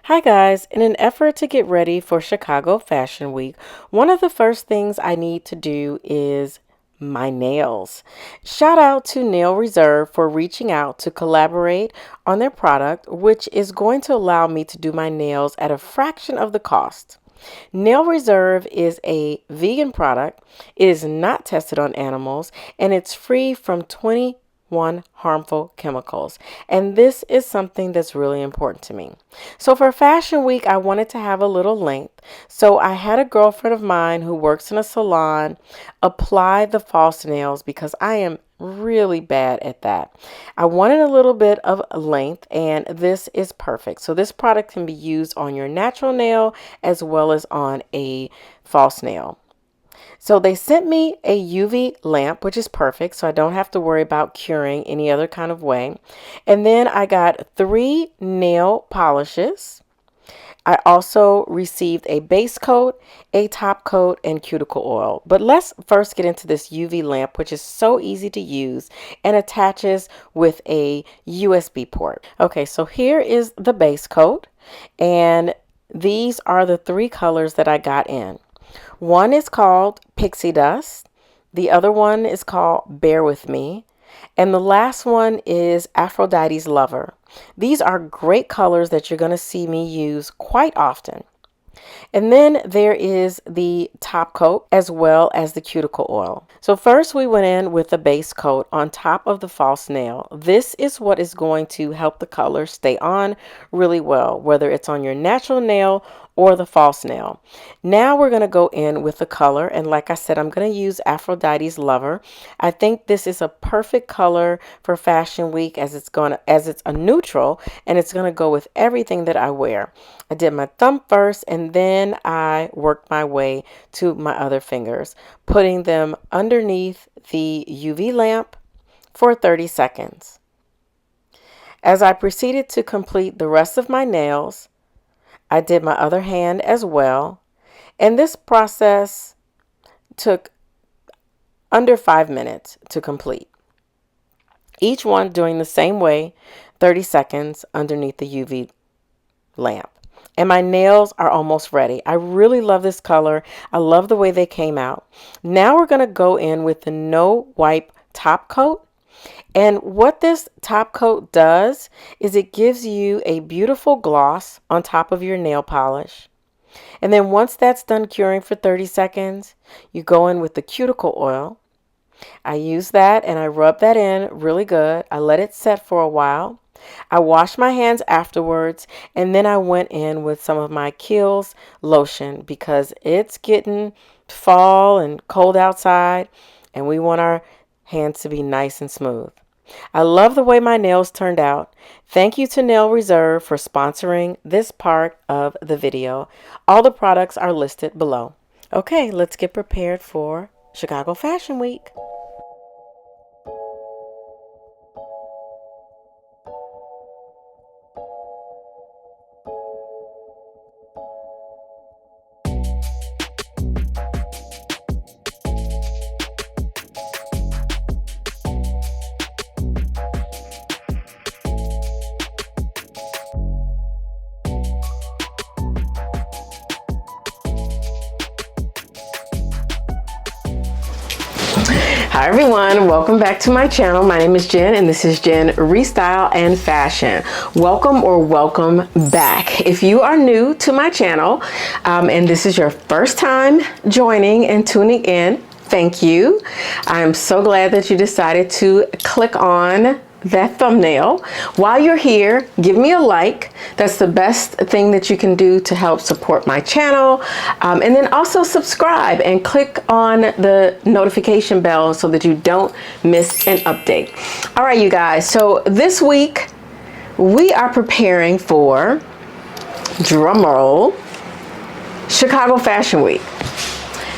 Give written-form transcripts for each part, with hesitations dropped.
Hi guys, in an effort to get ready for Chicago Fashion Week, one of the first things I need to do is my nails. Shout out to Nail Reserve for reaching out to collaborate on their product, which is going to allow me to do my nails at a fraction of the cost. Nail Reserve is a vegan product. It is not tested on animals and it's free from 21 harmful chemicals. And this is something that's really important to me. So for Fashion Week, I wanted to have a little length. So I had a girlfriend of mine who works in a salon apply the false nails because I am really bad at that. I wanted a little bit of length and this is perfect. So this product can be used on your natural nail as well as on a false nail. So they sent me a UV lamp, which is perfect, so I don't have to worry about curing any other kind of way. And then I got 3 nail polishes. I also received a base coat, a top coat, and cuticle oil. But let's first get into this UV lamp, which is so easy to use and attaches with a USB port. Okay, so here is the base coat, and these are the 3 colors that I got in. One is called Pixie Dust. The other one is called Bear With Me. And the last one is Aphrodite's Lover. These are great colors that you're going to see me use quite often. And then there is the top coat as well as the cuticle oil. So first we went in with the base coat on top of the false nail. This is what is going to help the color stay on really well, whether it's on your natural nail or the false nail. Now we're going to go in with the color, and like I said, I'm going to use Aphrodite's Lover. I think this is a perfect color for Fashion Week as it's a neutral and it's going to go with everything that I wear. I did my thumb first and then I worked my way to my other fingers, putting them underneath the UV lamp for 30 seconds. As I proceeded to complete the rest of my nails, I did my other hand as well, and this process took under 5 minutes to complete. Each one doing the same way, 30 seconds underneath the UV lamp. And my nails are almost ready. I really love this color. I love the way they came out. Now we're going to go in with the no wipe top coat. And what this top coat does is it gives you a beautiful gloss on top of your nail polish. And then once that's done curing for 30 seconds, you go in with the cuticle oil. I use that and I rub that in really good. I let it set for a while. I washed my hands afterwards, and then I went in with some of my Kiehl's lotion because it's getting fall and cold outside and we want our hands to be nice and smooth. I love the way my nails turned out. Thank you to Nail Reserve for sponsoring this part of the video. All the products are listed below. Okay, let's get prepared for Chicago Fashion Week. Hi everyone, welcome back to my channel. My name is Jen and this is Jen Restyle and Fashion. Welcome or welcome back. If you are new to my channel and this is your first time joining and tuning in, thank you. I'm so glad that you decided to click on that thumbnail. While you're here, give me a like. That's the best thing that you can do to help support my channel. And then also subscribe and click on the notification bell so that you don't miss an update. All right, you guys. So this week we are preparing for, drum roll, Chicago Fashion Week.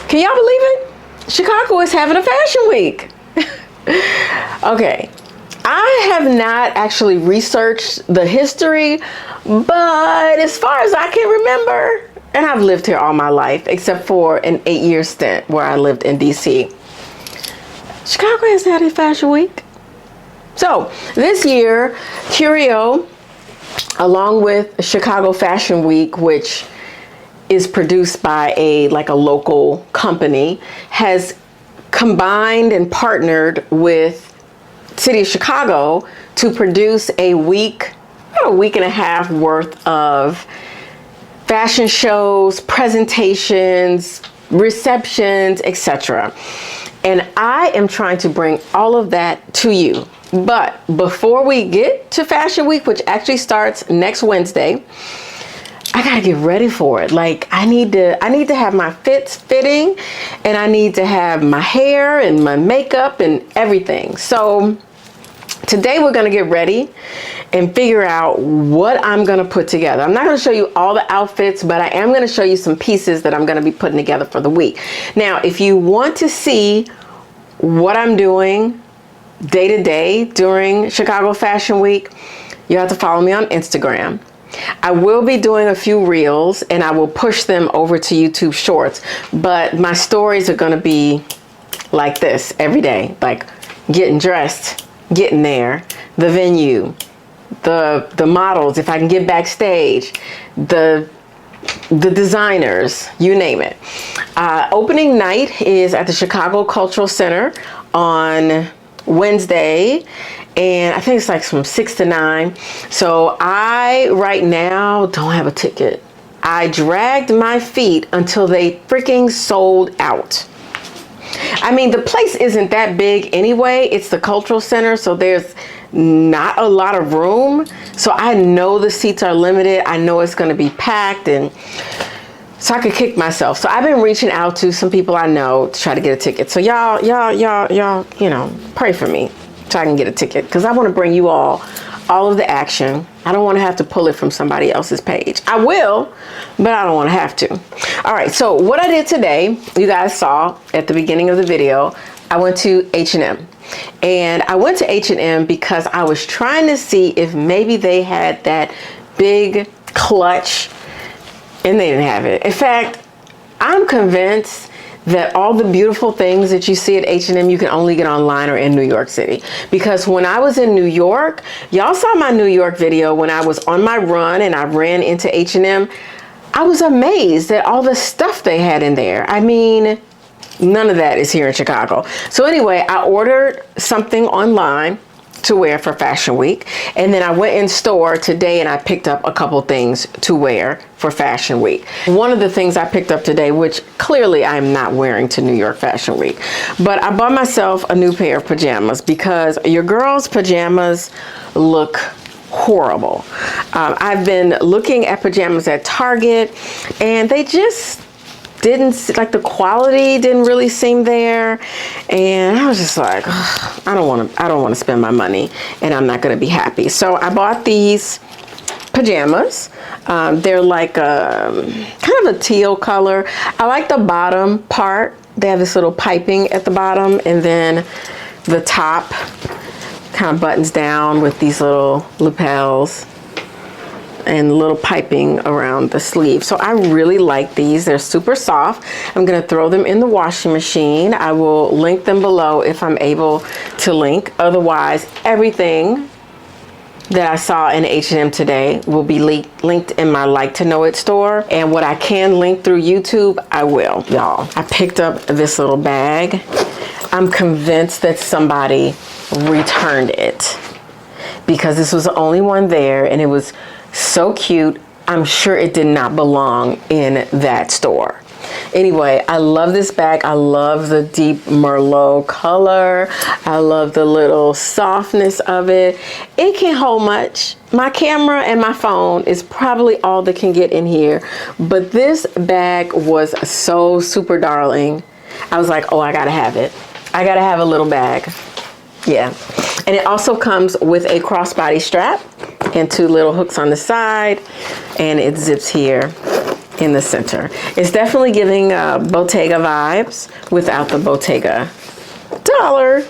Can y'all believe it? Chicago is having a fashion week. Okay. I have not actually researched the history, but as far as I can remember, and I've lived here all my life, except for an 8-year stint where I lived in DC, Chicago has had a fashion week. So this year, Curio along with Chicago Fashion Week, which is produced by a local company, has combined and partnered with City of Chicago to produce a week and a half worth of fashion shows, presentations, receptions, etc. And I am trying to bring all of that to you. But before we get to Fashion Week, which actually starts next Wednesday, I gotta get ready for it. Like I need to have my fits fitting, and I need to have my hair and my makeup and everything. So today we're gonna get ready and figure out what I'm gonna put together. I'm not gonna show you all the outfits, but I am gonna show you some pieces that I'm gonna be putting together for the week. Now, if you want to see what I'm doing day to day during Chicago Fashion Week, you have to follow me on Instagram. I will be doing a few reels and I will push them over to YouTube Shorts, but my stories are gonna be like this every day, like getting dressed, getting there, the venue, the models, if I can get backstage, the designers, you name it. Opening night is at the Chicago Cultural Center on Wednesday, and I think it's like from 6 to 9. So I right now don't have a ticket. I dragged my feet until they freaking sold out. I mean, the place isn't that big anyway. It's the cultural center, so there's not a lot of room. So I know the seats are limited. I know it's going to be packed, and so I could kick myself. So I've been reaching out to some people I know to try to get a ticket. So y'all, you know, pray for me so I can get a ticket, because I want to bring you all of the action. I don't want to have to pull it from somebody else's page. I will, but I don't want to have to. All right, so what I did today, you guys saw at the beginning of the video, I went to H&M. And I went to H&M because I was trying to see if maybe they had that big clutch, and they didn't have it. In fact, I'm convinced that all the beautiful things that you see at H&M you can only get online or in New York City. Because when I was in New York, y'all saw my New York video when I was on my run and I ran into H&M. I was amazed at all the stuff they had in there. I mean, none of that is here in Chicago. So anyway, I ordered something online to wear for Fashion Week, and then I went in store today and I picked up a couple things to wear for Fashion Week. One of the things I picked up today, which clearly I'm not wearing to New York Fashion Week, but I bought myself a new pair of pajamas because your girl's pajamas look horrible. I've been looking at pajamas at Target, and they just didn't, like, the quality didn't really seem there, and I was just like, ugh, I don't want to spend my money, and I'm not going to be happy. So I bought these pajamas. They're like kind of a teal color. I like the bottom part. They have this little piping at the bottom, and then the top kind of buttons down with these little lapels and little piping around the sleeve. So I really like these. They're super soft. I'm going to throw them in the washing machine. I will link them below if I'm able to link. Otherwise, everything that I saw in H&M today will be linked in my Like to Know It store. And what I can link through YouTube, I will, y'all. I picked up this little bag. I'm convinced that somebody returned it because this was the only one there, and it was so cute. I'm sure it did not belong in that store. Anyway, I love this bag. I love the deep Merlot color. I love the little softness of it. It can hold much. My camera and my phone is probably all that can get in here, but this bag was so super darling. I was like, oh, I gotta have it. I gotta have a little bag. Yeah. And it also comes with a crossbody strap and 2 little hooks on the side, and it zips here in the center. It's definitely giving Bottega vibes without the Bottega dollar.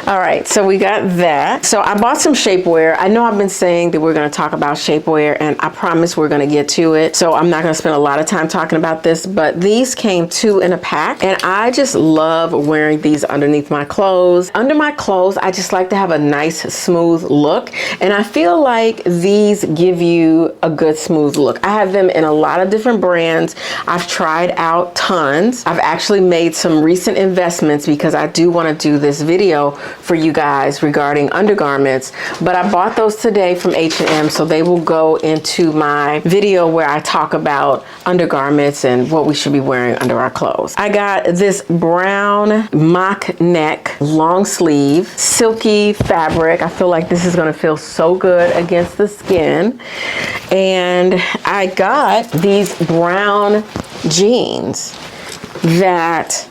All right, so we got that. So I bought some shapewear. I know I've been saying that we're going to talk about shapewear, and I promise we're going to get to it. So I'm not going to spend a lot of time talking about this, but these came 2 in a pack, and I just love wearing these underneath my clothes. Under my clothes, I just like to have a nice, smooth look, and I feel like these give you a good, smooth look. I have them in a lot of different brands. I've tried out tons. I've actually made some recent investments because I do want to do this video for you guys regarding undergarments, but I bought those today from H&M, so they will go into my video where I talk about undergarments and what we should be wearing under our clothes. I got this brown mock neck long sleeve silky fabric. I feel like this is going to feel so good against the skin. And I got these brown jeans that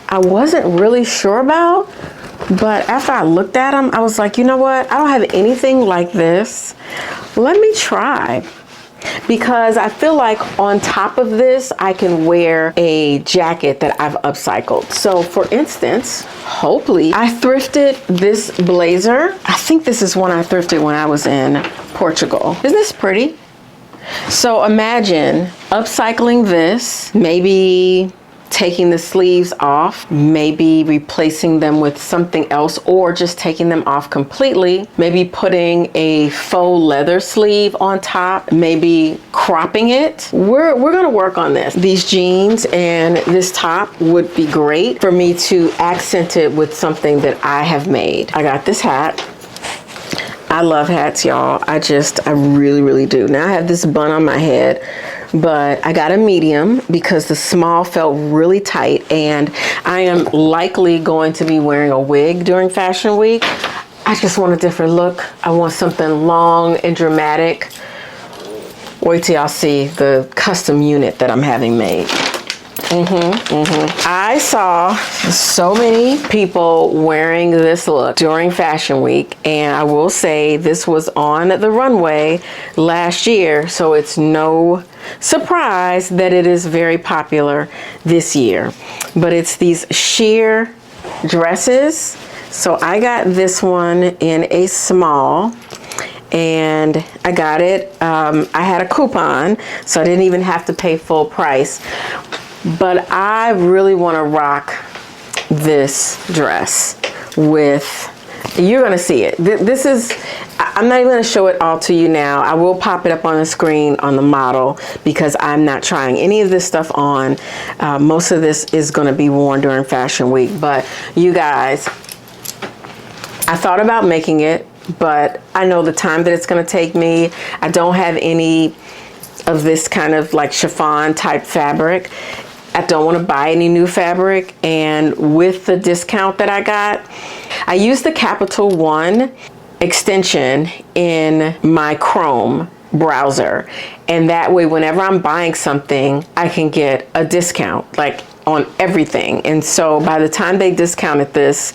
I wasn't really sure about, but after I looked at them, I was like, you know what? I don't have anything like this. Let me try. Because I feel like on top of this, I can wear a jacket that I've upcycled. So for instance, hopefully, I thrifted this blazer. I think this is one I thrifted when I was in Portugal. Isn't this pretty? So imagine upcycling this, maybe taking the sleeves off, maybe replacing them with something else, or just taking them off completely, maybe putting a faux leather sleeve on top, maybe cropping it. We're gonna work on this. These jeans and this top would be great for me to accent it with something that I have made. I got this hat. I love hats, y'all. I really, really do. Now I have this bun on my head, but I got a medium because the small felt really tight, and I am likely going to be wearing a wig during Fashion Week. I just want a different look. I want something long and dramatic. Wait till y'all see the custom unit that I'm having made. I saw so many people wearing this look during Fashion Week, and I will say this was on the runway last year, so it's no surprise that it is very popular this year. But it's these sheer dresses. So I got this one in a small, and I got it, I had a coupon, so I didn't even have to pay full price. But I really want to rock this dress with, you're going to see it. This is, I'm not even going to show it all to you now. I will pop it up on the screen on the model because I'm not trying any of this stuff on. Most of this is going to be worn during Fashion Week. But you guys, I thought about making it, but I know the time that it's going to take me. I don't have any of this kind of like chiffon type fabric. I don't want to buy any new fabric, and with the discount that I got, I used the Capital One extension in my Chrome browser, and that way whenever I'm buying something, I can get a discount like on everything. And so by the time they discounted this,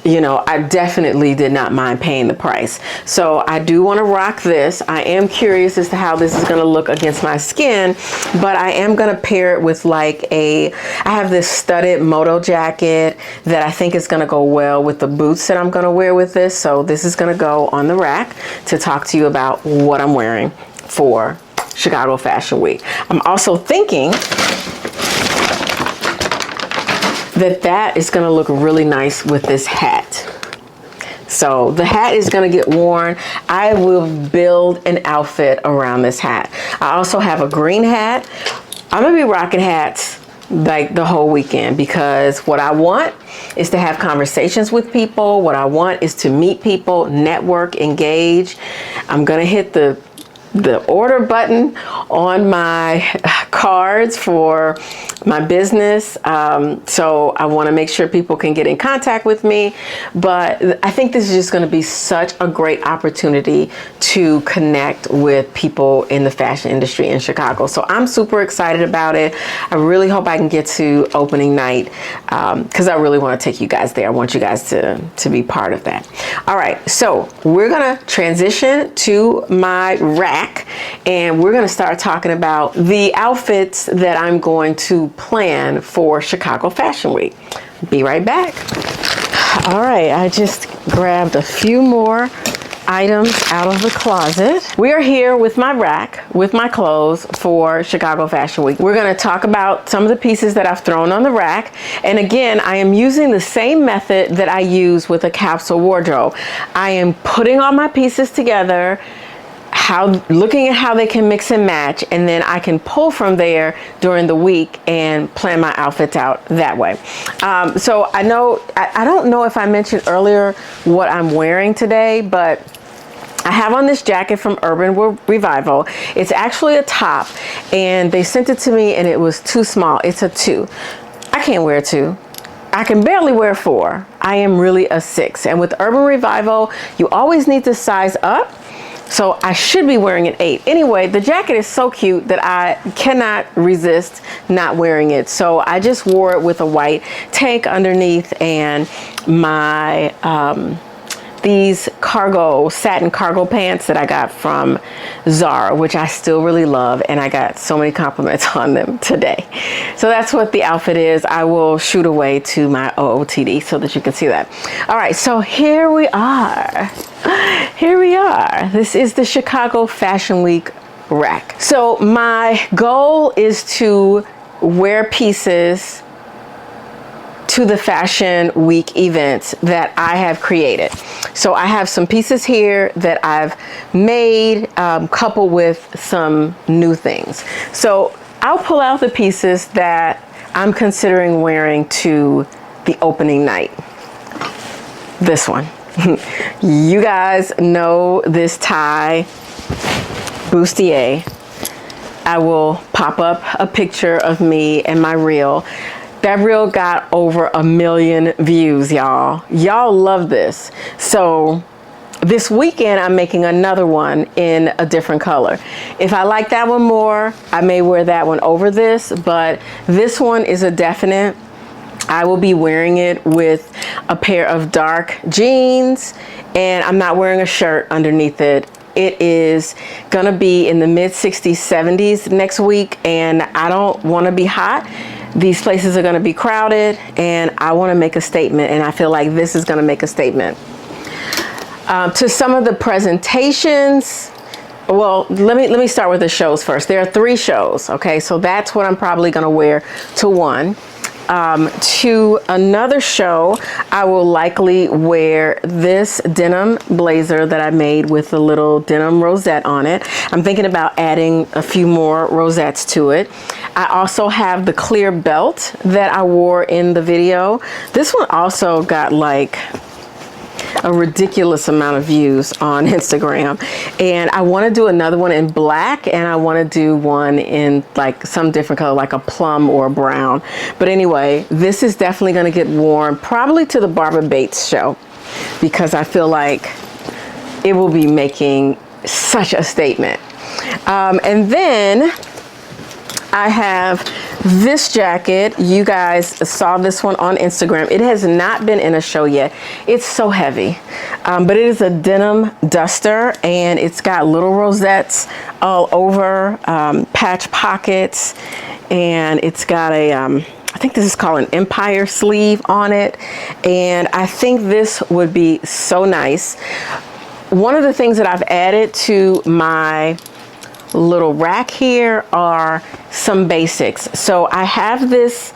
you know, I definitely did not mind paying the price. So I do want to rock this. I am curious as to how this is going to look against my skin, but I am going to pair it with like I have this studded moto jacket that I think is going to go well with the boots that I'm going to wear with this. So this is going to go on the rack to talk to you about what I'm wearing for Chicago Fashion Week. I'm also thinking that is going to look really nice with this hat. So the hat is going to get worn. I will build an outfit around this hat. I also have a green hat. I'm going to be rocking hats like the whole weekend because what I want is to have conversations with people. What I want is to meet people, network, engage. I'm going to hit the order button on my cards for my business. So I want to make sure people can get in contact with me. But I think this is just going to be such a great opportunity to connect with people in the fashion industry in Chicago. So I'm super excited about it. I really hope I can get to opening night because I really want to take you guys there. I want you guys to be part of that. All right, so we're going to transition to my rack, and we're going to start talking about the outfits that I'm going to plan for Chicago Fashion Week. Be right back. All right, I just grabbed a few more items out of the closet. We are here with my rack, with my clothes for Chicago Fashion Week. We're gonna talk about some of the pieces that I've thrown on the rack. And again, I am using the same method that I use with a capsule wardrobe. I am putting all my pieces together, looking at how they can mix and match, and then I can pull from there during the week and plan my outfits out that way. So I don't know if I mentioned earlier what I'm wearing today, but I have on this jacket from Urban Revival. It's actually a top, and they sent it to me and it was too small. It's a 2. I can't wear a 2. I can barely wear 4. I am really a 6. And with Urban Revival, you always need to size up. So I should be wearing an 8. Anyway, the jacket is so cute that I cannot resist not wearing it. So I just wore it with a white tank underneath and my these satin cargo pants that I got from Zara, which I still really love, and I got so many compliments on them today. So that's what the outfit is. I will shoot away to my OOTD so that you can see that. All right, so here we are. Here we are. This is the Chicago Fashion Week rack. So my goal is to wear pieces to the Fashion Week events that I have created. So I have some pieces here that I've made, coupled with some new things. So I'll pull out the pieces that I'm considering wearing to the opening night. This one. You guys know this tie bustier. I will pop up a picture of me and my reel. That reel got over 1 million views, y'all. Y'all love this. So this weekend, I'm making another one in a different color. If I like that one more, I may wear that one over this, but this one is a definite. I will be wearing it with a pair of dark jeans, and I'm not wearing a shirt underneath it. It is gonna be in the mid 60s, 70s next week, and I don't wanna be hot. These places are gonna be crowded, and I wanna make a statement, and I feel like this is gonna make a statement. To some of the presentations, well, let me start with the shows first. There are 3 shows, okay? So that's what I'm probably gonna wear to one. To another show, I will likely wear this denim blazer that I made with a little denim rosette on it. I'm thinking about adding a few more rosettes to it. I also have the clear belt that I wore in the video. This one also got like a ridiculous amount of views on Instagram, and I want to do another one in black, and I want to do one in like some different color, like a plum or a brown. But anyway, this is definitely going to get worn probably to the Barbara Bates show, because I feel like it will be making such a statement. And then I have this jacket. You guys saw this one on Instagram. It has not been in a show yet. It's so heavy, but it is a denim duster, and it's got little rosettes all over, patch pockets, and it's got a, I think this is called an empire sleeve on it, and I think this would be so nice. One of the things that I've added to my little rack here are some basics. So I have this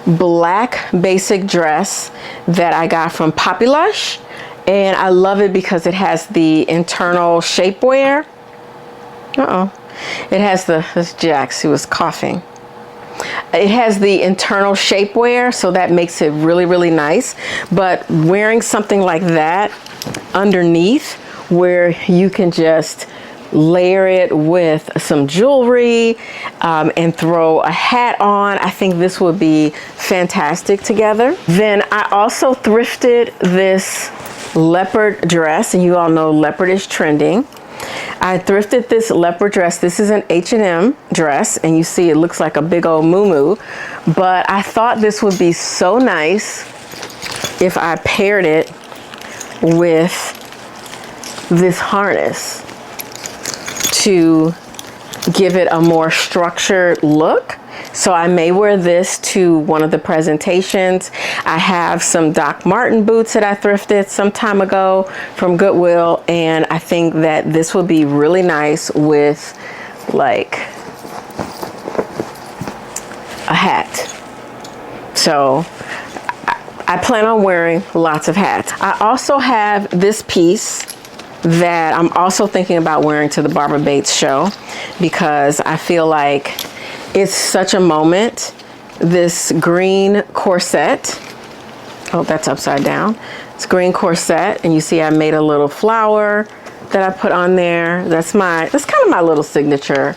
black basic dress that I got from Populush, and I love it because it has the internal shapewear. It has this Jax who was coughing. It has the internal shapewear, so that makes it really, really nice. But wearing something like that underneath, where you can just layer it with some jewelry and throw a hat on, I think this would be fantastic together. Then I also thrifted this leopard dress, and you all know leopard is trending. I thrifted this leopard dress. This is an H&M dress, and you see it looks like a big old muumuu, but I thought this would be so nice if I paired it with this harness to give it a more structured look. So I may wear this to one of the presentations. I have some Doc Marten boots that I thrifted some time ago from Goodwill, and I think that this would be really nice with like a hat. So I plan on wearing lots of hats. I also have this piece that I'm also thinking about wearing to the Barbara Bates show because I feel like it's such a moment. This green corset, oh, that's upside down. It's green corset, and you see I made a little flower that I put on there. That's kind of my little signature.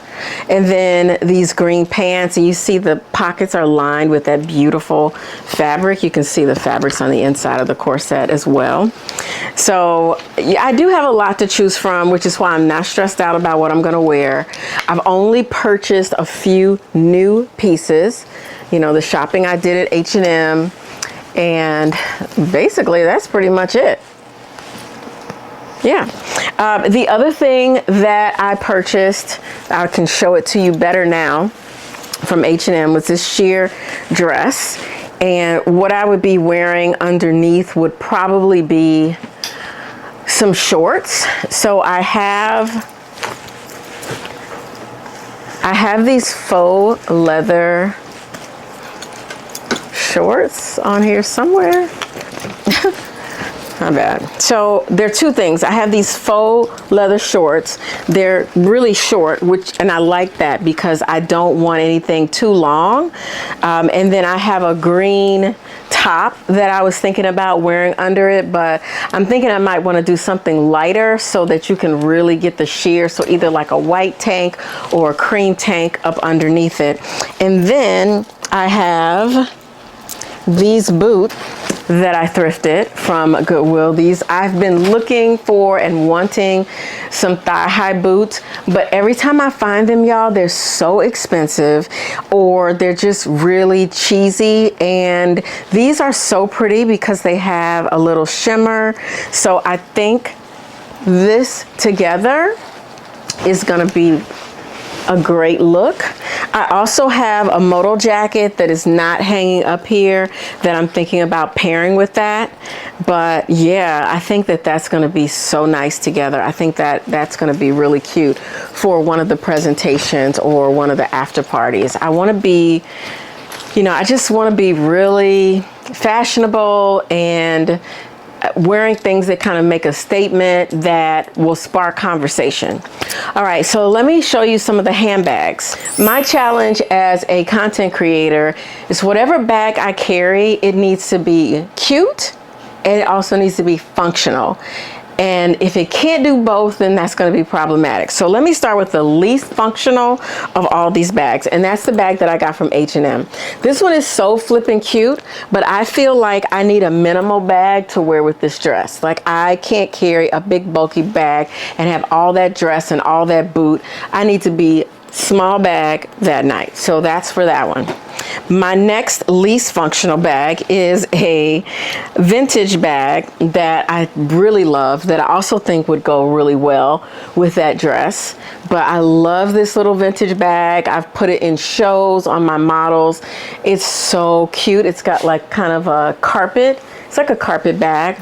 And then these green pants, and you see the pockets are lined with that beautiful fabric. You can see the fabrics on the inside of the corset as well. So yeah, I do have a lot to choose from, which is why I'm not stressed out about what I'm gonna wear. I've only purchased a few new pieces. You know, the shopping I did at H&M, and basically that's pretty much it. Yeah. The other thing that I purchased, I can show it to you better now, from H&M, was this sheer dress. And what I would be wearing underneath would probably be some shorts. So I have these faux leather shorts on here somewhere. Not bad. So there are two things. I have these faux leather shorts. They're really short, and I like that because I don't want anything too long. And then I have a green top that I was thinking about wearing under it, but I'm thinking I might want to do something lighter so that you can really get the sheer. So either like a white tank or a cream tank up underneath it. And then I have these boots that I thrifted from Goodwill. These I've been looking for and wanting some thigh-high boots, but every time I find them, y'all, they're so expensive or they're just really cheesy. And these are so pretty because they have a little shimmer. So I think this together is gonna be a great look. I also have a moto jacket that is not hanging up here that I'm thinking about pairing with that. But yeah, I think that that's going to be so nice together. I think that that's going to be really cute for one of the presentations or one of the after parties. I want to be, you know, I just want to be really fashionable and wearing things that kind of make a statement that will spark conversation. All right, so let me show you some of the handbags. My challenge as a content creator is whatever bag I carry, it needs to be cute and it also needs to be functional. And if it can't do both, then that's going to be problematic. So let me start with the least functional of all these bags. And that's the bag that I got from H&M. This one is so flippin' cute, but I feel like I need a minimal bag to wear with this dress. Like I can't carry a big bulky bag and have all that dress and all that boot. I need to be small bag that night. So that's for that one. My next least functional bag is a vintage bag that I really love, that I also think would go really well with that dress. But I love this little vintage bag. I've put it in shows on my models. It's so cute. It's got like kind of a carpet. It's like a carpet bag.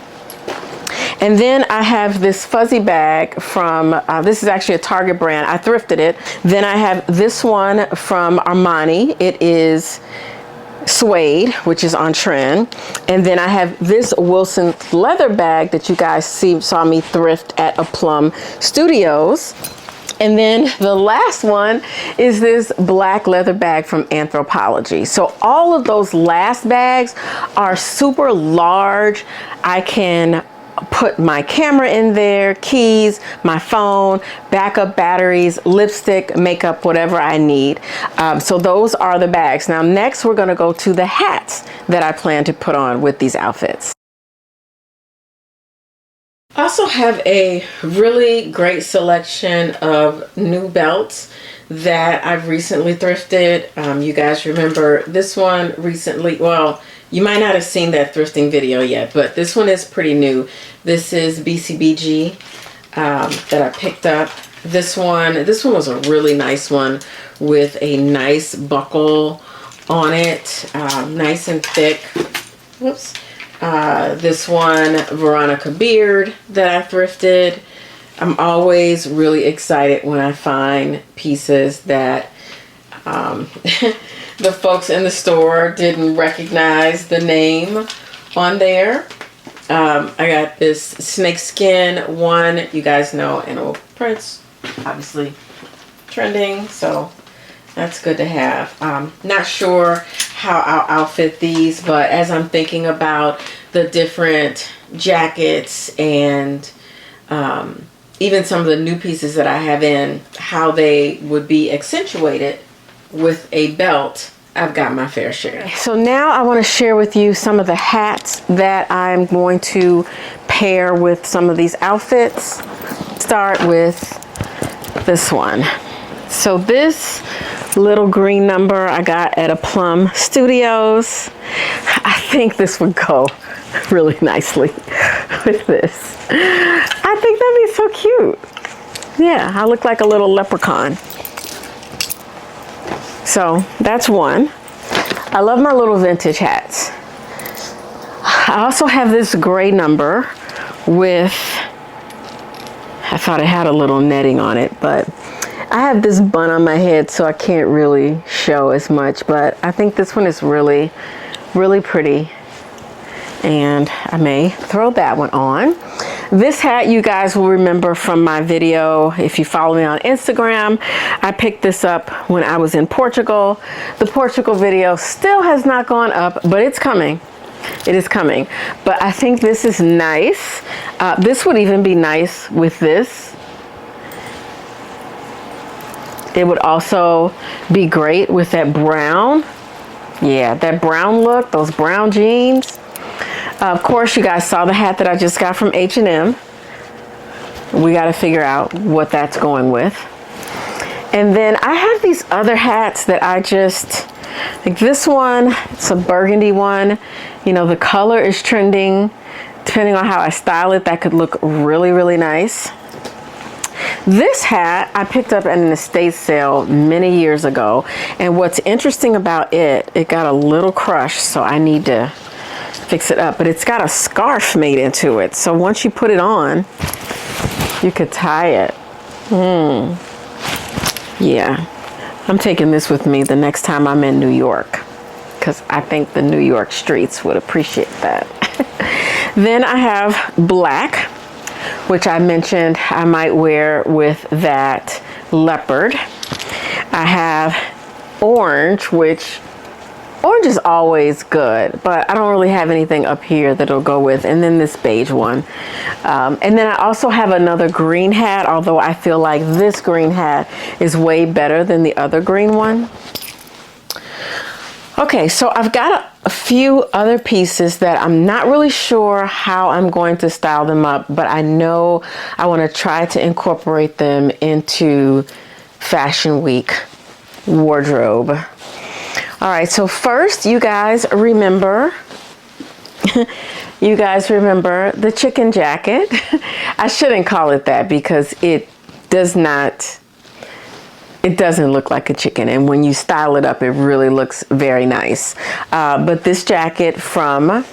And then I have this fuzzy bag from, this is actually a Target brand. I thrifted it. Then I have this one from Armani. It is suede, which is on trend. And then I have this Wilson leather bag that you guys saw me thrift at A Plum Studios. And then the last one is this black leather bag from Anthropologie. So all of those last bags are super large. I can put my camera in there, keys, my phone, backup batteries, lipstick, makeup, whatever I need. So those are the bags. Now next we're going to go to the hats that I plan to put on with these outfits. I also have a really great selection of new belts that I've recently thrifted. You guys remember this one recently. Well, you might not have seen that thrifting video yet, but this one is pretty new. This is BCBG that I picked up this one was a really nice one with a nice buckle on it, nice and thick. Whoops. This one, Veronica Beard, that I thrifted. I'm always really excited when I find pieces that the folks in the store didn't recognize the name on there. I got this snakeskin one. You guys know animal prints, obviously trending, so that's good to have. Not sure how I'll outfit these, but as I'm thinking about the different jackets and even some of the new pieces that I have in, how they would be accentuated with a belt, I've got my fair share. So now I want to share with you some of the hats that I'm going to pair with some of these outfits. Start with this one. So this little green number I got at a Plum Studios. I think this would go really nicely with this. I think that'd be so cute. Yeah, I look like a little leprechaun. So that's one. I love my little vintage hats. I also have this gray number with, I thought it had a little netting on it, but I have this bun on my head, so I can't really show as much, but I think this one is really, really pretty. And I may throw that one on. This hat you guys will remember from my video. If you follow me on Instagram, I picked this up when I was in Portugal. The Portugal video still has not gone up, but it's coming. It is coming. But I think this is nice. This would even be nice with this. It would also be great with that brown. Yeah, that brown look, those brown jeans. Of course, you guys saw the hat that I just got from H&M. We got to figure out what that's going with. And then I have these other hats that I just, like this one, it's a burgundy one. You know, the color is trending. Depending on how I style it, that could look really, really nice. This hat I picked up at an estate sale many years ago. And what's interesting about it, it got a little crushed, so I need to fix it up, but it's got a scarf made into it. So once you put it on, you could tie it. Yeah, I'm taking this with me the next time I'm in New York, because I think the New York streets would appreciate that. Then I have black, which I mentioned I might wear with that leopard. I have orange, which orange is always good, but I don't really have anything up here that'll go with. And then this beige one. And then I also have another green hat, although I feel like this green hat is way better than the other green one. Okay, so I've got a few other pieces that I'm not really sure how I'm going to style them up, but I know I want to try to incorporate them into Fashion Week wardrobe. All right, so first, you guys remember the chicken jacket. I shouldn't call it that because it doesn't look like a chicken, and when you style it up, it really looks very nice. But this jacket from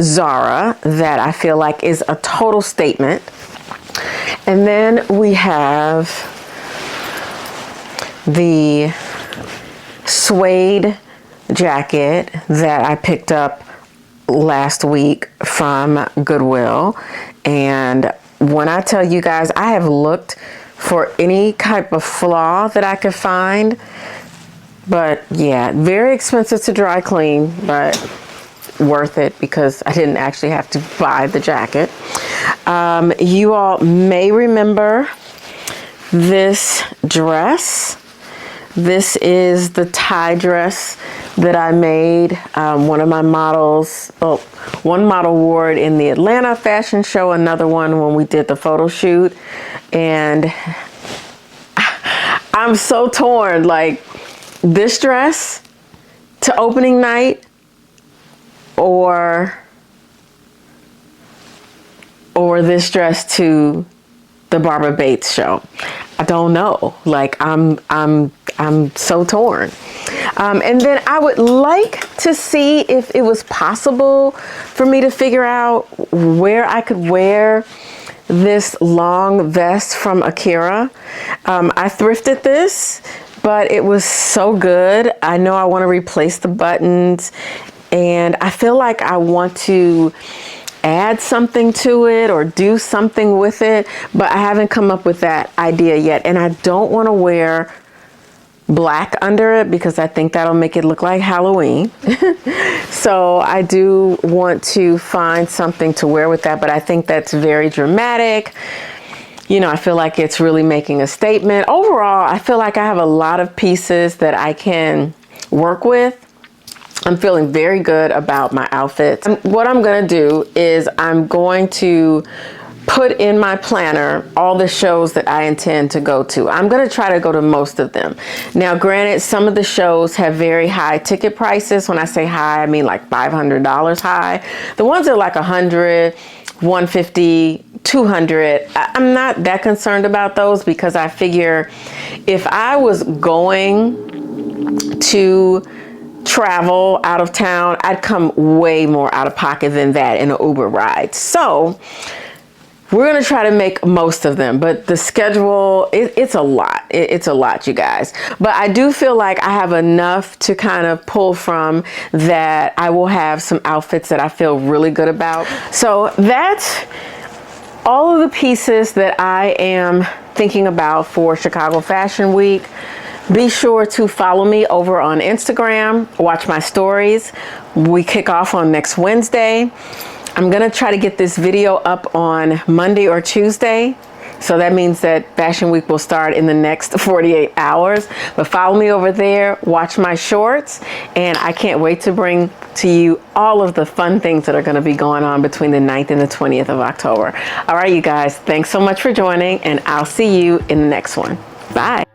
Zara that I feel like is a total statement. And then we have the suede jacket that I picked up last week from Goodwill. And when I tell you guys, I have looked for any type of flaw that I could find, but yeah, very expensive to dry clean, but worth it because I didn't actually have to buy the jacket. You all may remember this dress. This is the tie dress that I made. One of my models, one model wore it in the Atlanta fashion show, another one when we did the photo shoot. And I'm so torn, like this dress to opening night or this dress to the Barbara Bates show? I don't know. Like I'm so torn. And then I would like to see if it was possible for me to figure out where I could wear this long vest from Akira. I thrifted this, but it was so good. I know I want to replace the buttons, and I feel like I want to add something to it or do something with it, but I haven't come up with that idea yet. And I don't want to wear black under it because I think that'll make it look like Halloween. So I do want to find something to wear with that, but I think that's very dramatic. You know, I feel like it's really making a statement. Overall, I feel like I have a lot of pieces that I can work with. I'm feeling very good about my outfits. What I'm gonna do is I'm going to put in my planner all the shows that I intend to go to. I'm gonna try to go to most of them. Now, granted, some of the shows have very high ticket prices. When I say high, I mean like $500 high. The ones that are like $100, $150, $200, I'm not that concerned about those because I figure if I was going to travel out of town, I'd come way more out of pocket than that in an Uber ride. So we're gonna try to make most of them, but the schedule, it's a lot. It's a lot, you guys. But I do feel like I have enough to kind of pull from that I will have some outfits that I feel really good about. So that's all of the pieces that I am thinking about for Chicago Fashion Week. Be sure to follow me over on Instagram, watch my stories. We kick off on next Wednesday. I'm gonna try to get this video up on Monday or Tuesday. So that means that Fashion Week will start in the next 48 hours. But follow me over there, watch my shorts, and I can't wait to bring to you all of the fun things that are gonna be going on between the 9th and the 20th of October. All right, you guys, thanks so much for joining, and I'll see you in the next one. Bye.